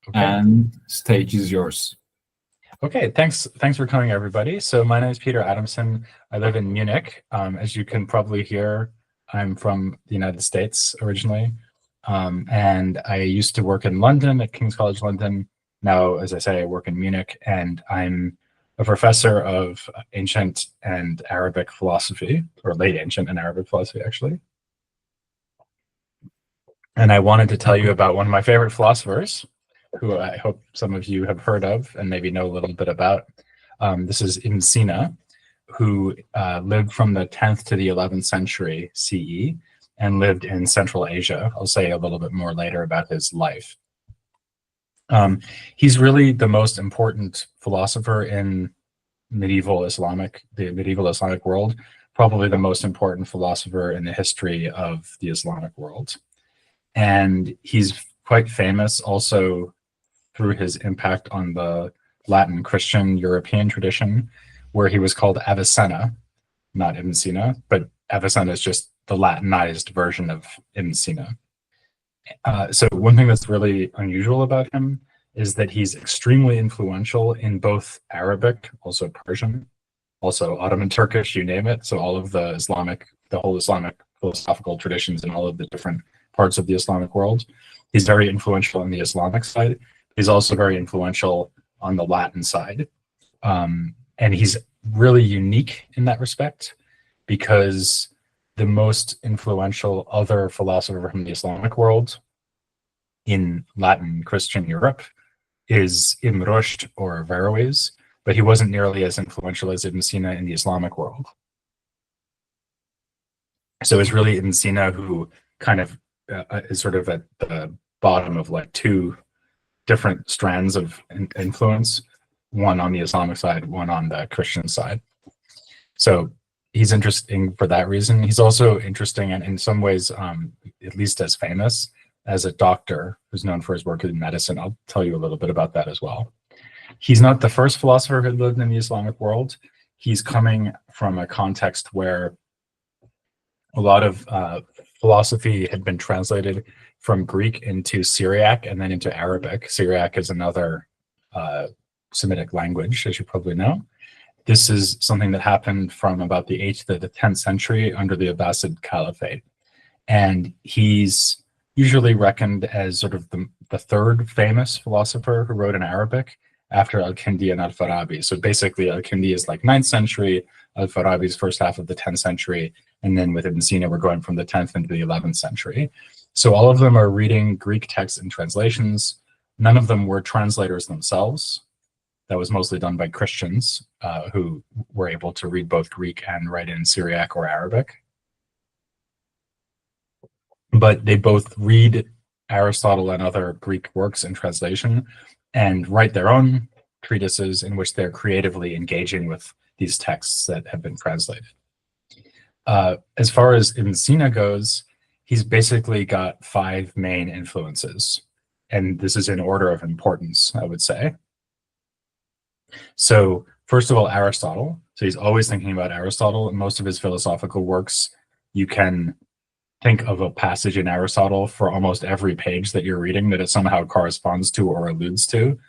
Okay. And stage is yours. Okay, thanks for coming, everybody. So my name is Peter Adamson. I live in Munich. As you can probably hear, I'm from the United States originally. And I used to work in London at King's College London. Now, as I say, I work in Munich, and I'm a professor of ancient and Arabic philosophy, or late ancient and Arabic philosophy, actually. And I wanted to tell you about one of my favorite philosophers, who I hope some of you have heard of and maybe know a little bit about. This is Ibn Sînâ, who lived from the 10th to the 11th century CE and lived in Central Asia. I'll say a little bit more later about his life. He's really the most important philosopher in the medieval Islamic world, probably the most important philosopher in the history of the Islamic world. And he's quite famous also through his impact on the Latin Christian European tradition, where he was called Avicenna, not Ibn Sînâ, but Avicenna is just the Latinized version of Ibn Sînâ. So one thing that's really unusual about him is that he's extremely influential in both Arabic, also Persian, also Ottoman Turkish, you name it. So all of the whole Islamic philosophical traditions in all of the different parts of the Islamic world. He's very influential on the Islamic side. He's also very influential on the Latin side. And he's really unique in that respect, because the most influential other philosopher from the Islamic world in Latin Christian Europe is Ibn Rushd or Averroes, but he wasn't nearly as influential as Ibn Sînâ in the Islamic world. So it's really Ibn Sînâ who kind of is sort of at the bottom of like two different strands of influence, one on the Islamic side, one on the Christian side. So he's interesting for that reason. He's also interesting and in some ways, at least as famous as a doctor who's known for his work in medicine. I'll tell you a little bit about that as well. He's not the first philosopher who lived in the Islamic world. He's coming from a context where a lot of philosophy had been translated from Greek into Syriac and then into Arabic. Syriac is another Semitic language, as you probably know. This is something that happened from about the 8th to the 10th century under the Abbasid Caliphate. And he's usually reckoned as sort of the third famous philosopher who wrote in Arabic after Al-Kindi and Al-Farabi. So basically Al-Kindi is like 9th century, Al-Farabi's first half of the 10th century, and then with Ibn Sînâ, we're going from the 10th into the 11th century. So all of them are reading Greek texts and translations. None of them were translators themselves. That was mostly done by Christians who were able to read both Greek and write in Syriac or Arabic. But they both read Aristotle and other Greek works in translation and write their own treatises in which they're creatively engaging with these texts that have been translated. As far as Ibn Sînâ goes, he's basically got 5 main influences, and this is in order of importance, I would say. So first of all, Aristotle. So he's always thinking about Aristotle. In most of his philosophical works, you can think of a passage in Aristotle for almost every page that you're reading that it somehow corresponds to or alludes to,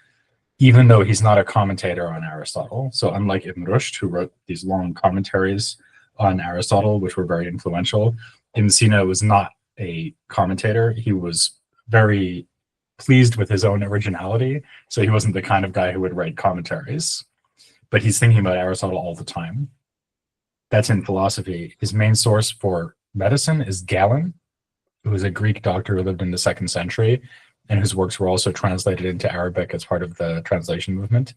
even though he's not a commentator on Aristotle. So unlike Ibn Rushd, who wrote these long commentaries on Aristotle, which were very influential, Ibn Sînâ was not a commentator. He was very pleased with his own originality, so he wasn't the kind of guy who would write commentaries, but he's thinking about Aristotle all the time. That's in philosophy. His main source for medicine is Galen, who was a Greek doctor who lived in the 2nd century and whose works were also translated into Arabic as part of the translation movement.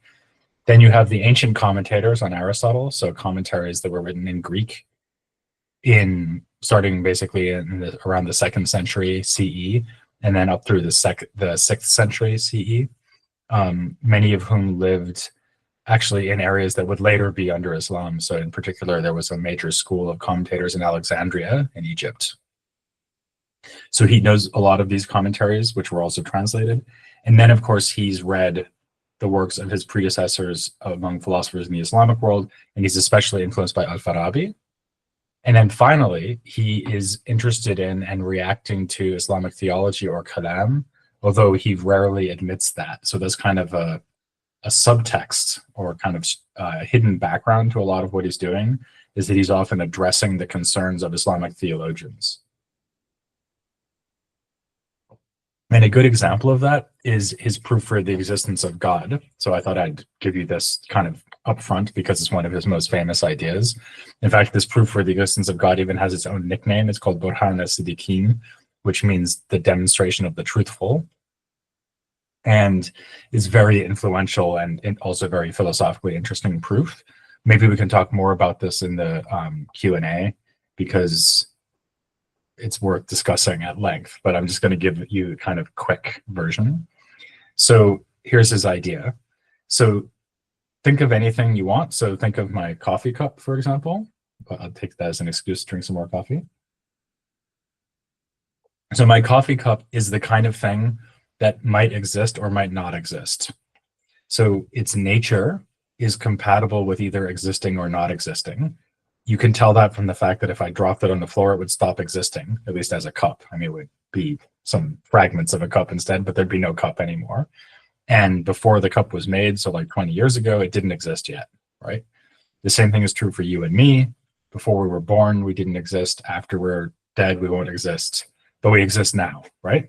Then you have the ancient commentators on Aristotle, so commentaries that were written in Greek starting basically around the 2nd century CE and then up through the 6th century CE, many of whom lived actually in areas that would later be under Islam. So in particular, there was a major school of commentators in Alexandria in Egypt. So he knows a lot of these commentaries, which were also translated. And then, of course, he's read the works of his predecessors among philosophers in the Islamic world, and he's especially influenced by Al-Farabi. And then finally, he is interested in and reacting to Islamic theology or kalam although he rarely admits that. So there's kind of a subtext or kind of hidden background to a lot of what he's doing, is that he's often addressing the concerns of Islamic theologians. And a good example of that is his proof for the existence of God. So I thought I'd give you this kind of upfront because it's one of his most famous ideas. In fact, this proof for the existence of God even has its own nickname. It's called Burhan as-Siddiqin, which means the demonstration of the truthful. And it's very influential and also very philosophically interesting proof. Maybe we can talk more about this in the Q&A, because it's worth discussing at length, but I'm just going to give you a kind of quick version. So here's his idea. So think of anything you want. So think of my coffee cup, for example. I'll take that as an excuse to drink some more coffee. So my coffee cup is the kind of thing that might exist or might not exist. So its nature is compatible with either existing or not existing. You can tell that from the fact that if I dropped it on the floor, it would stop existing, at least as a cup. I mean, it would be some fragments of a cup instead, but there'd be no cup anymore. And before the cup was made, so like 20 years ago, it didn't exist yet, right? The same thing is true for you and me. Before we were born, we didn't exist. After we're dead, we won't exist, but we exist now, right?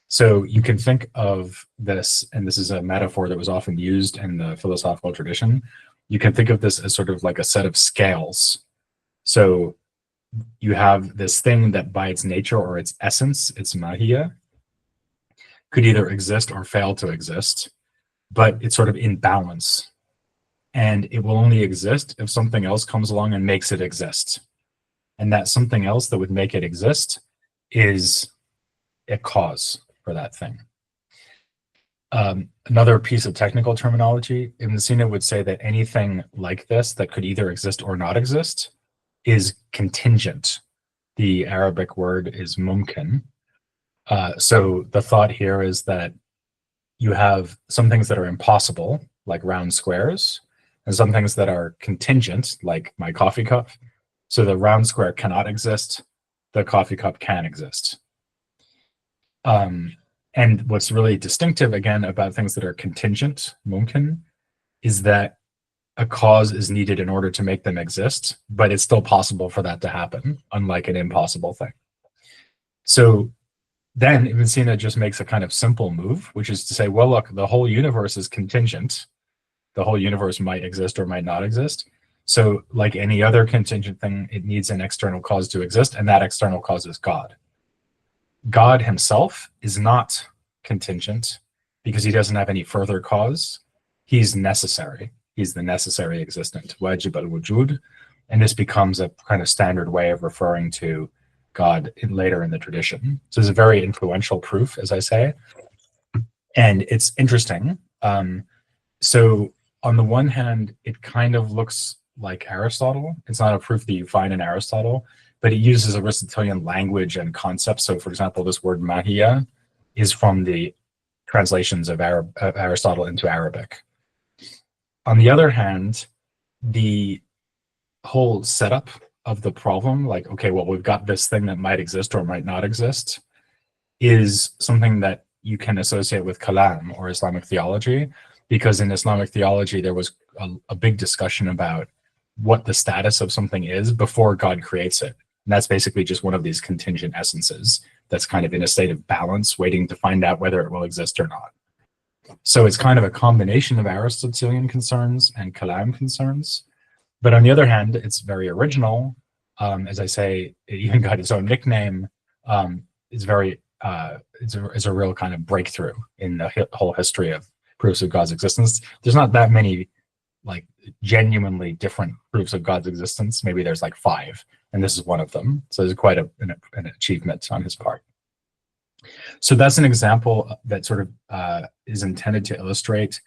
So you can think of this, and this is a metaphor that was often used in the philosophical tradition. You can think of this as sort of like a set of scales. So you have this thing that by its nature or its essence, its mahiyya, could either exist or fail to exist, but it's sort of in balance. And it will only exist if something else comes along and makes it exist. And that something else that would make it exist is a cause for that thing. Another piece of technical terminology, Ibn Sînâ would say that anything like this that could either exist or not exist is contingent. The Arabic word is mumkin. So the thought here is that you have some things that are impossible, like round squares, and some things that are contingent, like my coffee cup. So the round square cannot exist, the coffee cup can exist. And what's really distinctive, again, about things that are contingent, mumkin, is that a cause is needed in order to make them exist, but it's still possible for that to happen, unlike an impossible thing. So then Ibn Sînâ just makes a kind of simple move, which is to say, well, look, the whole universe is contingent. The whole universe might exist or might not exist. So like any other contingent thing, it needs an external cause to exist, and that external cause is God. God himself is not contingent because he doesn't have any further cause. He's necessary. He's the necessary existent, wajib al-wujud, and this becomes a kind of standard way of referring to God later in the tradition. So it's a very influential proof, as I say, and it's interesting. So on the one hand, it kind of looks like Aristotle. It's not a proof that you find in Aristotle, but it uses Aristotelian language and concepts. So for example, this word mahiyya is from the translations of Aristotle into Arabic. On the other hand, the whole setup of the problem, like, okay, well, we've got this thing that might exist or might not exist, is something that you can associate with kalam or Islamic theology, because in Islamic theology, there was a big discussion about what the status of something is before God creates it. And that's basically just one of these contingent essences that's kind of in a state of balance, waiting to find out whether it will exist or not. So it's kind of a combination of Aristotelian concerns and Kalam concerns. But on the other hand, it's very original. As I say, it even got its own nickname. It's a real kind of breakthrough in the whole history of proofs of God's existence. There's not that many like genuinely different proofs of God's existence. Maybe there's like 5, and this is one of them. So it's quite an achievement on his part. So that's an example that sort of is intended to illustrate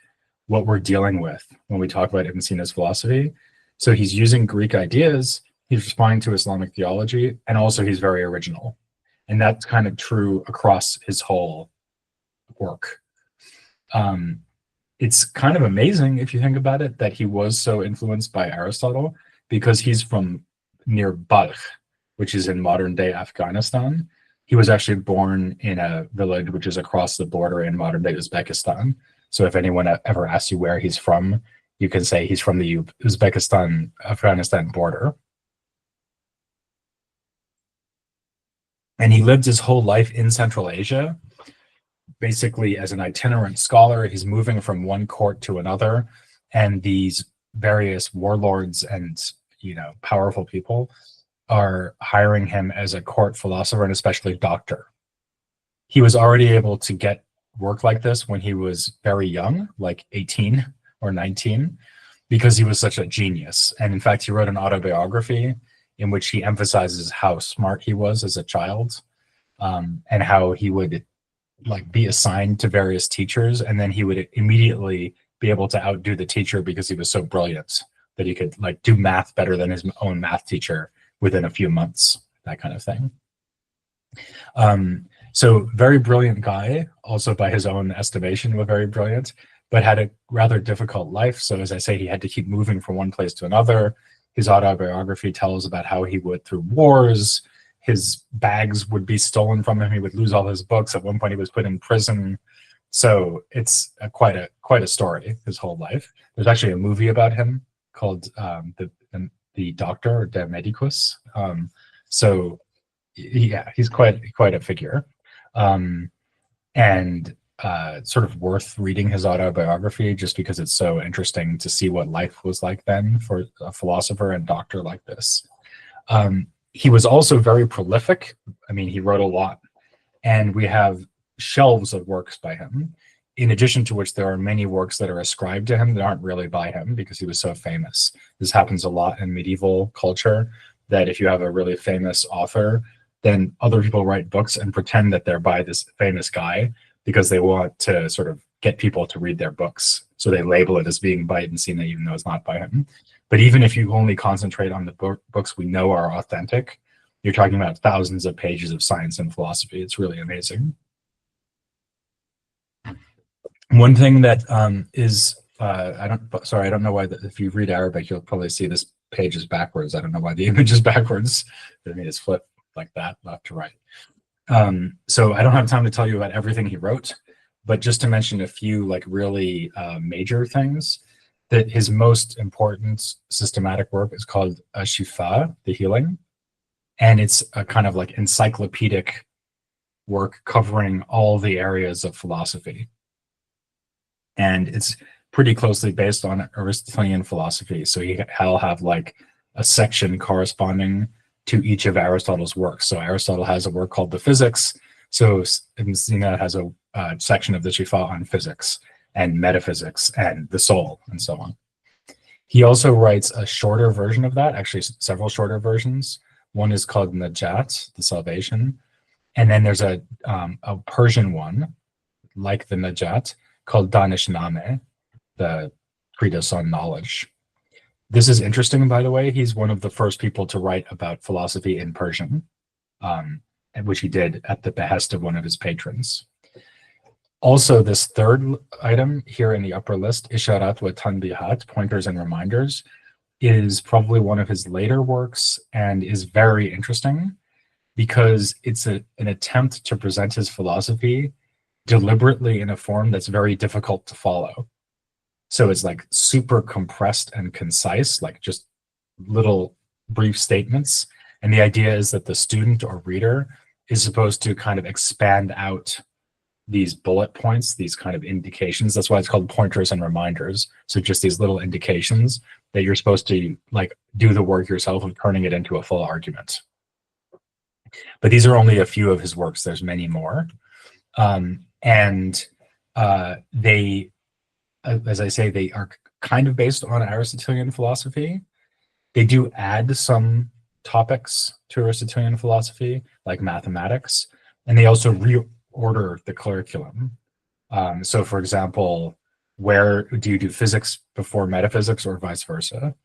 what we're dealing with when we talk about Ibn Sînâ's philosophy. So he's using Greek ideas, he's responding to Islamic theology, and also he's very original. And that's kind of true across his whole work. It's kind of amazing, if you think about it, that he was so influenced by Aristotle, because he's from near Balkh, which is in modern-day Afghanistan. He was actually born in a village which is across the border in modern-day Uzbekistan. So if anyone ever asks you where he's from, you can say he's from the Uzbekistan-Afghanistan border. And he lived his whole life in Central Asia, basically as an itinerant scholar. He's moving from one court to another, and these various warlords and, you know, powerful people are hiring him as a court philosopher and especially doctor. He was already able to get work like this when he was very young, like 18 or 19, because he was such a genius. And in fact, he wrote an autobiography in which he emphasizes how smart he was as a child, and how he would like be assigned to various teachers, and then he would immediately be able to outdo the teacher because he was so brilliant that he could like do math better than his own math teacher within a few months, that kind of thing. So very brilliant guy, also by his own estimation, was very brilliant, but had a rather difficult life. So as I say, he had to keep moving from one place to another. His autobiography tells about how he would, through wars, his bags would be stolen from him. He would lose all his books. At one point, he was put in prison. So it's quite a story, his whole life. There's actually a movie about him called the Doctor, or De Medicus. So yeah, he's quite a figure, and sort of worth reading his autobiography just because it's so interesting to see what life was like then for a philosopher and doctor like this. He was also very prolific. I mean, he wrote a lot, and we have shelves of works by him, in addition to which there are many works that are ascribed to him that aren't really by him because he was so famous. This happens a lot in medieval culture, that if you have a really famous author, then other people write books and pretend that they're by this famous guy because they want to sort of get people to read their books. So they label it as being by Ibn Sînâ, even though it's not by him. But even if you only concentrate on the books we know are authentic, you're talking about thousands of pages of science and philosophy. It's really amazing. One thing that I don't know why, if you read Arabic, you'll probably see this page is backwards. I don't know why the image is backwards. I mean, it's flipped like that, left to right. So I don't have time to tell you about everything he wrote, but just to mention a few like really major things, that his most important systematic work is called El-Shifâ, the healing. And it's a kind of like encyclopedic work covering all the areas of philosophy. And it's pretty closely based on Aristotelian philosophy. So he'll have like a section corresponding to each of Aristotle's works. So Aristotle has a work called The Physics. So Ibn Sînâ has a section of the Shifâ on physics and metaphysics and the soul and so on. He also writes a shorter version of that, actually several shorter versions. One is called En-Necât, the Salvation. And then there's a Persian one, like the En-Necât, called Dânishnameh, the treatise on knowledge. This is interesting, by the way. He's one of the first people to write about philosophy in Persian, which he did at the behest of one of his patrons. Also, this third item here in the upper list, Isharat wa Tanbihat, pointers and reminders, is probably one of his later works and is very interesting because it's an attempt to present his philosophy deliberately in a form that's very difficult to follow. So it's like super compressed and concise, like just little brief statements. And the idea is that the student or reader is supposed to kind of expand out these bullet points, these kind of indications. That's why it's called pointers and reminders. So just these little indications that you're supposed to like do the work yourself of turning it into a full argument. But these are only a few of his works. There's many more. They, as I say, they are kind of based on Aristotelian philosophy. They do add some topics to Aristotelian philosophy, like mathematics, and they also reorder the curriculum. So for example, where do you do physics before metaphysics or vice versa?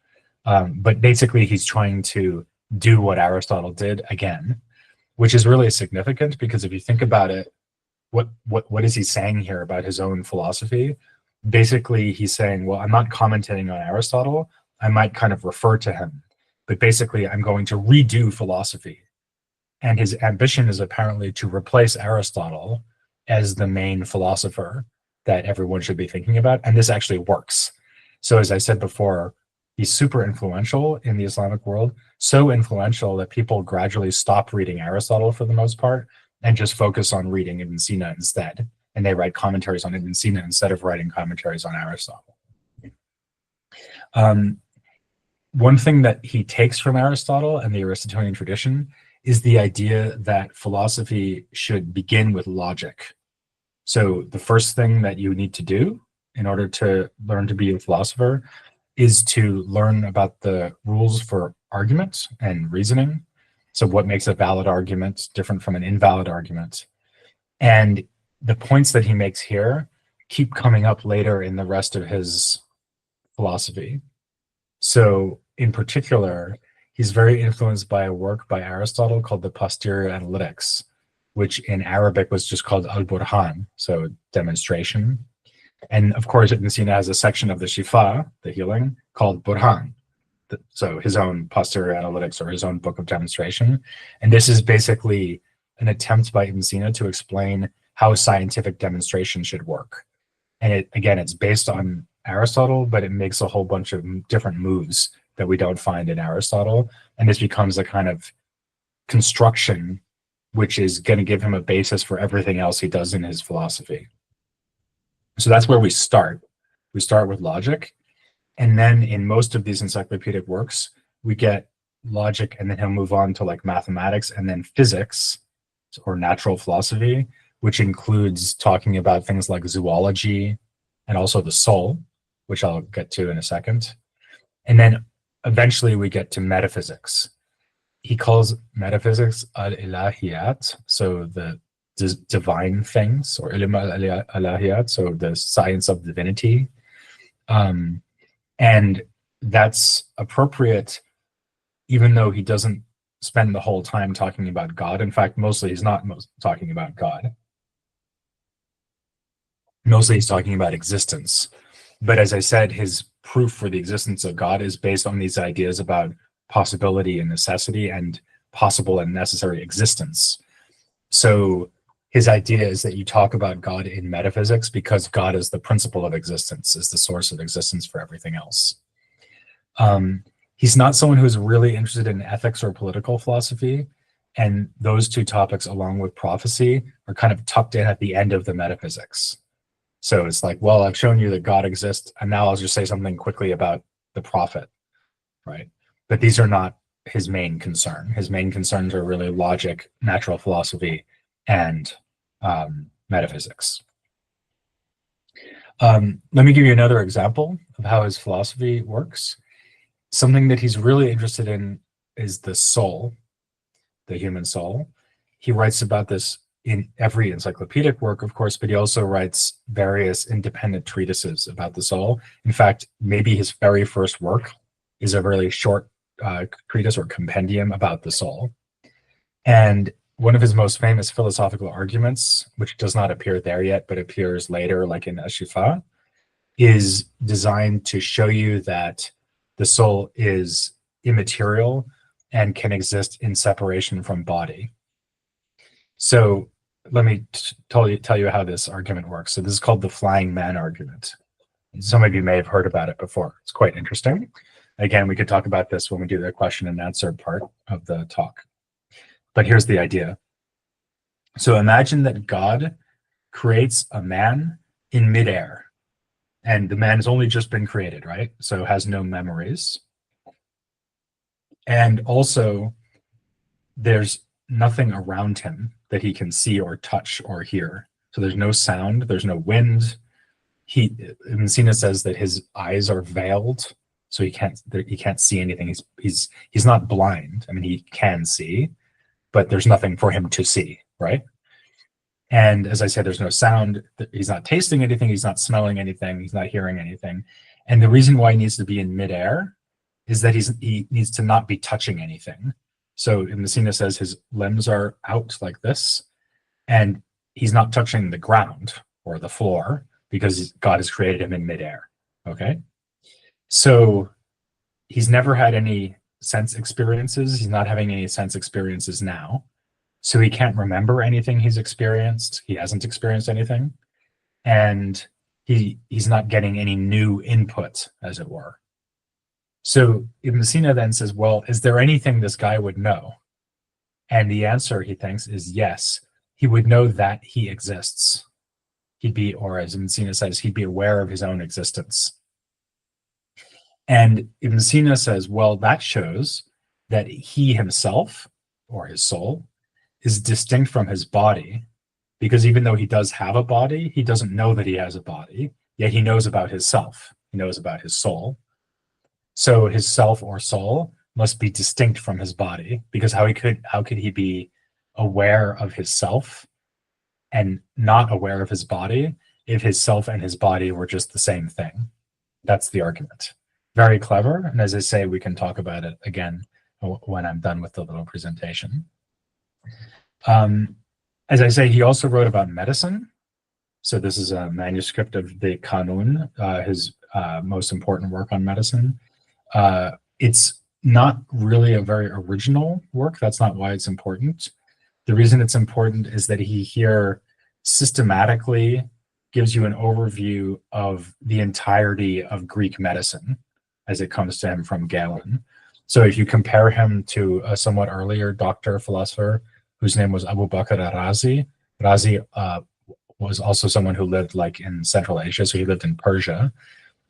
But basically he's trying to do what Aristotle did again, which is really significant because if you think about it, what is he saying here about his own philosophy? Basically, he's saying, well, I'm not commenting on Aristotle. I might kind of refer to him, but basically I'm going to redo philosophy And his ambition is apparently to replace Aristotle as the main philosopher that everyone should be thinking about. And this actually works. So as I said before, he's super influential in the Islamic world, so influential that people gradually stop reading Aristotle for the most part and just focus on reading Ibn Sînâ instead. And they write commentaries on Ibn Sînâ instead of writing commentaries on Aristotle. One thing that he takes from Aristotle and the Aristotelian tradition is the idea that philosophy should begin with logic. So the first thing that you need to do in order to learn to be a philosopher is to learn about the rules for argument and reasoning. So what makes a valid argument different from an invalid argument. And the points that he makes here keep coming up later in the rest of his philosophy. So in particular, he's very influenced by a work by Aristotle called the Posterior Analytics, which in Arabic was just called Al-Burhan, so demonstration. And of course, Ibn Sînâ has a section of the Shifâ, the healing, called Burhan. So his own Posterior Analytics, or his own book of demonstration. And this is basically an attempt by Ibn Sînâ to explain how scientific demonstration should work. And it's based on Aristotle, but it makes a whole bunch of different moves that we don't find in Aristotle. And this becomes a kind of construction which is going to give him a basis for everything else he does in his philosophy. So that's where we start. We start with logic. And then in most of these encyclopedic works, we get logic, and then he'll move on to like mathematics and then physics or natural philosophy, which includes talking about things like zoology and also the soul, which I'll get to in a second. And then eventually we get to metaphysics. He calls metaphysics al-ilahiyat, so the divine things, or ilm al-ilahiyat, so the science of divinity. And that's appropriate, even though he doesn't spend the whole time talking about God. In fact, mostly he's not talking about God. Mostly he's talking about existence. But as I said, his proof for the existence of God is based on these ideas about possibility and necessity and possible and necessary existence. So his idea is that you talk about God in metaphysics because God is the principle of existence, is the source of existence for everything else. He's not someone who's really interested in ethics or political philosophy, and those two topics, along with prophecy, are kind of tucked in at the end of the metaphysics. So it's like, well, I've shown you that God exists, and now I'll just say something quickly about the prophet, right? But these are not his main concern. His main concerns are really logic, natural philosophy, and metaphysics. Let me give you another example of how his philosophy works. Something that he's really interested in is the soul, the human soul. He writes about this in every encyclopedic work, of course, but he also writes various independent treatises about the soul. In fact, maybe his very first work is a really short treatise or compendium about the soul. And one of his most famous philosophical arguments, which does not appear there yet, but appears later, like in El-Shifâ, is designed to show you that the soul is immaterial and can exist in separation from body. So let me tell you how this argument works. So this is called the flying man argument. Some of you may have heard about it before. It's quite interesting. Again, we could talk about this when we do the question and answer part of the talk. But here's the idea. So imagine that God creates a man in midair, and the man has only just been created, right? So has no memories. And also, there's nothing around him that he can see or touch or hear. So there's no sound, there's no wind. Ibn Sînâ says that his eyes are veiled, so he can't see anything. He's not blind. I mean, he can see, but there's nothing for him to see, right? And as I said, there's no sound. He's not tasting anything. He's not smelling anything. He's not hearing anything. And the reason why he needs to be in midair is that he needs to not be touching anything. So Ibn Sînâ says his limbs are out like this, and he's not touching the ground or the floor because God has created him in midair, okay? So he's never had any sense experiences. He's not having any sense experiences now. So he can't remember anything he's experienced. He hasn't experienced anything. And he's not getting any new input, as it were. So Ibn Sina then says, well, is there anything this guy would know? And the answer, he thinks, is yes. He would know that he exists. He'd be, or as Ibn Sina says, he'd be aware of his own existence. And Ibn Sina says, well, that shows that he himself, or his soul, is distinct from his body, because even though he does have a body, he doesn't know that he has a body, yet he knows about his self. He knows about his soul. So his self or soul must be distinct from his body, because how could he be aware of his self and not aware of his body if his self and his body were just the same thing? That's the argument. Very clever. And as I say, we can talk about it again when I'm done with the little presentation. As I say, he also wrote about medicine. So this is a manuscript of the Kanun, his most important work on medicine. It's not really a very original work. That's not why it's important. The reason it's important is that he here systematically gives you an overview of the entirety of Greek medicine as it comes to him from Galen. So if you compare him to a somewhat earlier doctor, philosopher, whose name was Abu Bakr al-Razi. Razi was also someone who lived like in Central Asia, so he lived in Persia,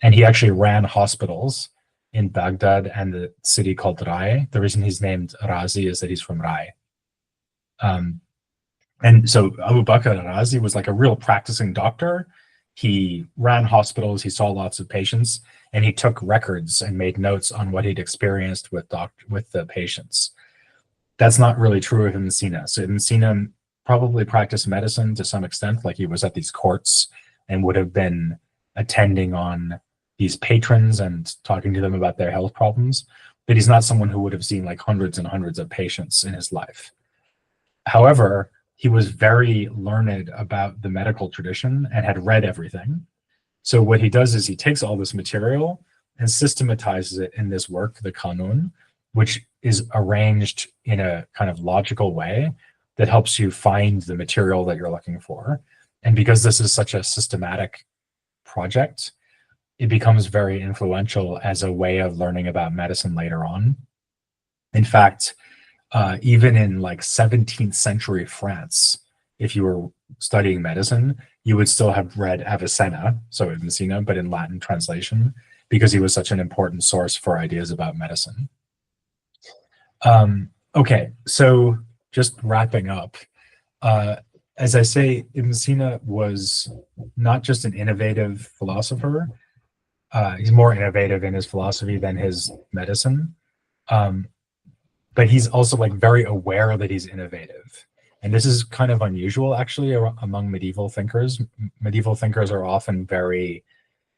and he actually ran hospitals in Baghdad and the city called Rai. The reason he's named Razi is that he's from Rai. And so Abu Bakr al-Razi was like a real practicing doctor. He ran hospitals, he saw lots of patients, and he took records and made notes on what he'd experienced with the patients. That's not really true of Ibn Sina. So Ibn Sina probably practiced medicine to some extent, like he was at these courts and would have been attending on these patrons and talking to them about their health problems, but he's not someone who would have seen like hundreds and hundreds of patients in his life. However, he was very learned about the medical tradition and had read everything. So what he does is he takes all this material and systematizes it in this work, the Kanun, which is arranged in a kind of logical way that helps you find the material that you're looking for. And because this is such a systematic project, it becomes very influential as a way of learning about medicine later on. In fact, even in like 17th century France, if you were studying medicine, you would still have read Avicenna, so Ibn Sina, but in Latin translation, because he was such an important source for ideas about medicine. Okay, so just wrapping up, as I say, Ibn Sina was not just an innovative philosopher, he's more innovative in his philosophy than his medicine, but he's also like very aware that he's innovative. And this is kind of unusual actually among medieval thinkers. Medieval thinkers are often very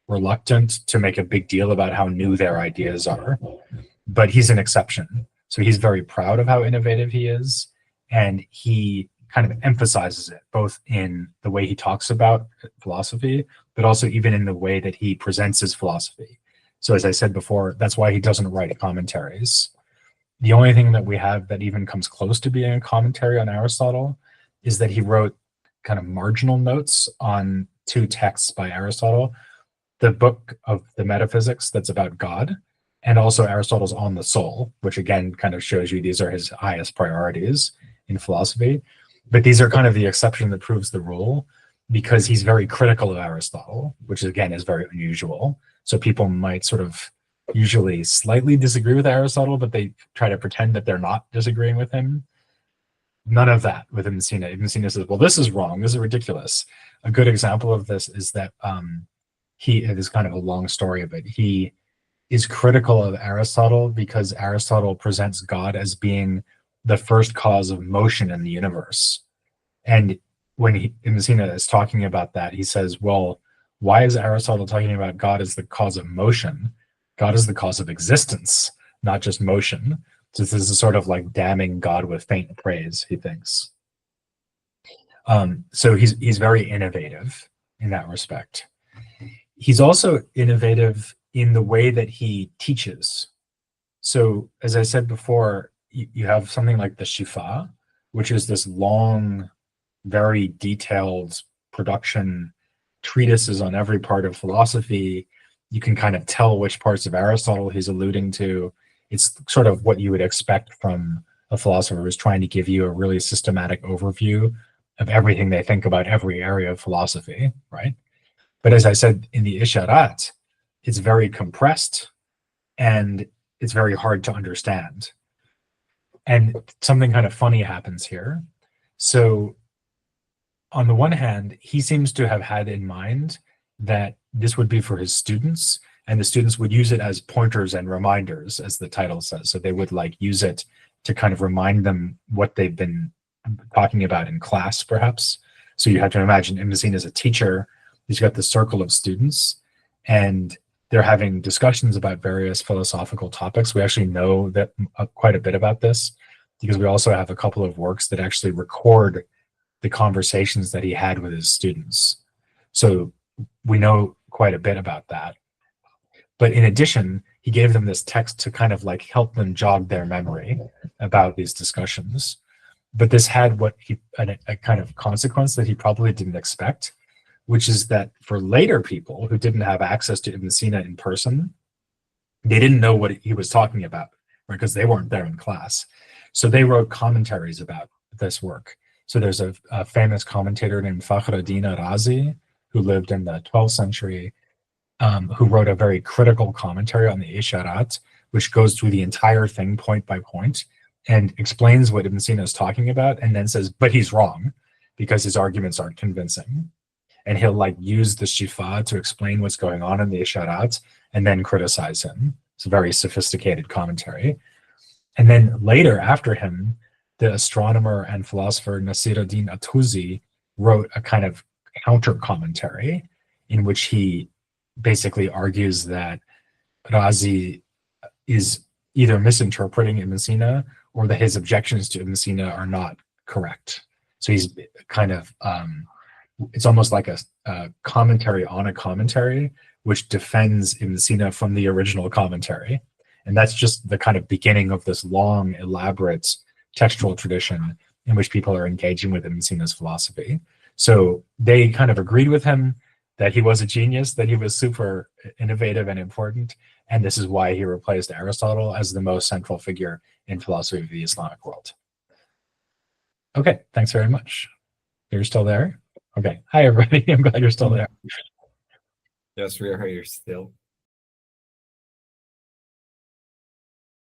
reluctant to make a big deal about how new their ideas are, but he's an exception. So he's very proud of how innovative he is, and he kind of emphasizes it both in the way he talks about philosophy, but also even in the way that he presents his philosophy. So as I said before, that's why he doesn't write commentaries. The only thing that we have that even comes close to being a commentary on Aristotle is that he wrote kind of marginal notes on two texts by Aristotle, the book of the metaphysics that's about God, and also Aristotle's On the Soul, which again kind of shows you these are his highest priorities in philosophy. But these are kind of the exception that proves the rule, because he's very critical of Aristotle, which again is very unusual. So people might sort of usually slightly disagree with Aristotle, but they try to pretend that they're not disagreeing with him. None of that with Ibn Sina. Ibn Sina says, well, this is wrong, this is ridiculous. A good example of this is that it is kind of a long story, but he is critical of Aristotle because Aristotle presents God as being the first cause of motion in the universe. And when Ibn Sina is talking about that, he says, well, why is Aristotle talking about God as the cause of motion? God is the cause of existence, not just motion. So this is sort of like damning God with faint praise, he thinks. So he's very innovative in that respect. He's also innovative in the way that he teaches. So as I said before, you have something like the Shifâ, which is this long, very detailed production, treatises on every part of philosophy. You can kind of tell which parts of Aristotle he's alluding to. It's sort of what you would expect from a philosopher who's trying to give you a really systematic overview of everything they think about every area of philosophy, right? But as I said in the Isharat, it's very compressed and it's very hard to understand. And something kind of funny happens here. So on the one hand, he seems to have had in mind that this would be for his students, and the students would use it as pointers and reminders, as the title says. So they would like use it to kind of remind them what they've been talking about in class, perhaps. So you have to imagine Ibn Sînâ as a teacher. He's got the circle of students, and they're having discussions about various philosophical topics. We actually know that quite a bit about this because we also have a couple of works that actually record the conversations that he had with his students. So we know quite a bit about that. But in addition, he gave them this text to kind of like help them jog their memory about these discussions. But this had a kind of consequence that he probably didn't expect, which is that for later people who didn't have access to Ibn Sînâ in person, they didn't know what he was talking about, right? Because they weren't there in class. So they wrote commentaries about this work. So there's a famous commentator named Fakhruddin Razi, who lived in the 12th century, who wrote a very critical commentary on the Isharat, which goes through the entire thing point by point and explains what Ibn Sînâ is talking about, and then says, but he's wrong because his arguments aren't convincing. And he'll like use the Shifā to explain what's going on in the Isharat and then criticize him. It's a very sophisticated commentary. And then later, after him, the astronomer and philosopher Nasiruddin At-Tusi wrote a kind of counter commentary in which he basically argues that Razi is either misinterpreting Ibn Sînâ or that his objections to Ibn Sînâ are not correct. So he's kind of, it's almost like a commentary on a commentary, which defends Ibn Sînâ from the original commentary. And that's just the kind of beginning of this long, elaborate textual tradition in which people are engaging with Ibn Sînâ's philosophy. So they kind of agreed with him that he was a genius, that he was super innovative and important, and this is why he replaced Aristotle as the most central figure in philosophy of the Islamic world. Okay, thanks very much. You're still there? Okay, hi everybody, I'm glad you're still there. Yes, we are here still.